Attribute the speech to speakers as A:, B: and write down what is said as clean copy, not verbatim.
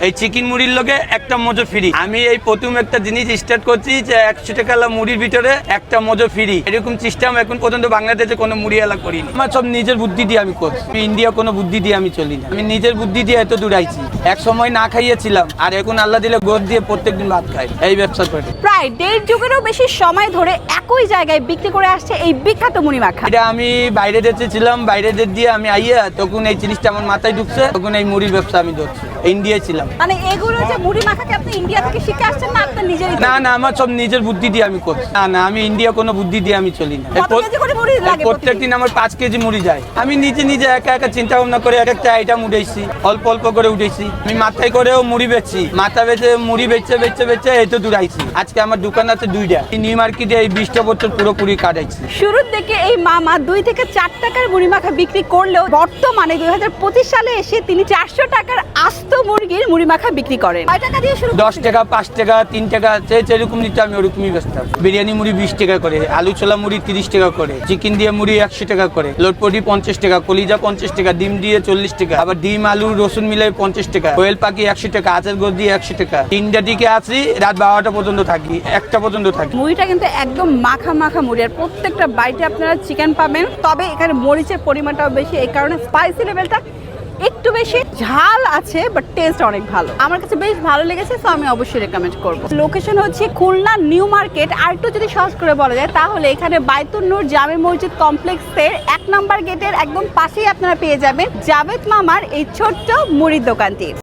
A: এই চিকেন মুড়ির লগে একটা মজো ফ্রি। আমি এই প্রথম একটা জিনিস স্টার্ট করছি যে 100 টাকা মুড়ির ভিতরে একটা মজো ফ্রি। এরকম সিস্টেম এখন পর্যন্ত বাংলাদেশে কোনো মুড়ি এলা করিনি। আমার সব নিজের বুদ্ধি দিয়ে আমি করছি। ইন্ডিয়া কোনো বুদ্ধি দিয়ে আমি চলি না। আমি নিজের বুদ্ধি দিয়ে এত দূর আইছি। এক সময় না খাইয়েছিলাম, আর এখন আল্লাহ দিলে গোদ দিয়ে প্রত্যেকদিন ভাত খাই এই ব্যবসা করে।
B: প্রায় 1.5 যুগেরও বেশি সময় ধরে একই জায়গায় বিক্রি করে আসছে এই বিখ্যাত মুড়ি মাখা।
A: এটা আমি বাইরে দেশে ছিলাম, বাইরে দেশ দিয়ে আমি আইয়া তখন এই জিনিসটা আমার মাথায় ঢুকছে, তখন এই মুড়ির ব্যবসা আমি ধরছি। ইন্ডিয়ায় ছিলাম।
B: মানে এগুলো যে মুড়ি মাখাকে আপনি ইন্ডিয়া থেকে শিখে আসছেন না আপনার নিজেরই?
A: না না, আমার সব নিজের বুদ্ধি দিয়ে আমি করছি। না না, আমি ইন্ডিয়া কোনো বুদ্ধি দিয়ে আমি চলি না।
B: কত কেজি করে মুড়ি লাগে
A: প্রত্যেকদিন আমার 5 কেজি মুড়ি যায়। আমি নিজে নিজে একা একা চিন্তা ভাবনা করে এক একটা আইটেম উঠেছি, অল্প অল্প করে উঠেছি। আমি মাথায় করেও মুড়ি বেচছি, মাথা বেচে মুড়ি বেচে বেচে বেচে এত দূর আইছি। আজকে আমার দোকান আছে 2টা। নিউ মার্কেটে এই 20টা বছর পুরোপুরি কাটাইছি।
B: শুরুর দিকে এই মামা 2 থেকে 4 টাকার মুড়ি মাখা বিক্রি করলেও বর্তমানে 2025 সালে এসে তিনি 400 টাকার আস্ত মুরগির মুড়ি মাখা বিক্রি করেন। কয় টাকা দিয়ে শুরু?
A: 10 টাকা, 5 টাকা, 3 টাকা, যেরকম নিতে আমি ওরকমই বেচতাম। বিরিয়ানি মুড়ি 20 টাকা করে, আলু ছোলা মুড়ি 30 টাকা করে, চিকেন দিয়ে মুড়ি 100 টাকা করে, লটপটি 50 টাকা, কলিজা 50 টাকা, ডিম দিয়ে 40 টাকা, আবার ডিম আলু রসুন মিলাই 50 টাকা, কোয়েল পাখি 100 টাকা, আচার গোস দিয়ে 100 টাকা। 3টা দিকে আসি, রাত 12টা পর্যন্ত থাকি, 1টা পর্যন্ত থাকি।
B: মুড়িটা কিন্তু একদম মাখা মাখা মুড়ি, আর প্রত্যেকটা বাইটে আপনারা চিকেন পাবেন। তবে এখানে মরিচের পরিমাণটাও বেশি, এই কারণে স্পাইসি লেভেলটা একটু বেশি। ঝাল আছে বাট টেস্ট অনেক ভালো, আমার কাছে বেশ ভালো লেগেছে। সো আমি অবশ্যই রেকমেন্ড করব। লোকেশন হচ্ছে খুলনা নিউ মার্কেট। আর একটু যদি সহজ করে বলা যায় তাহলে এখানে বাইতুন নূর জামে মসজিদ কমপ্লেক্সের 1 নম্বর গেটের একদম পাশেই আপনারা পেয়ে যাবেন জাভেদ মামার এই ছোট্ট মুড়ির দোকানটি।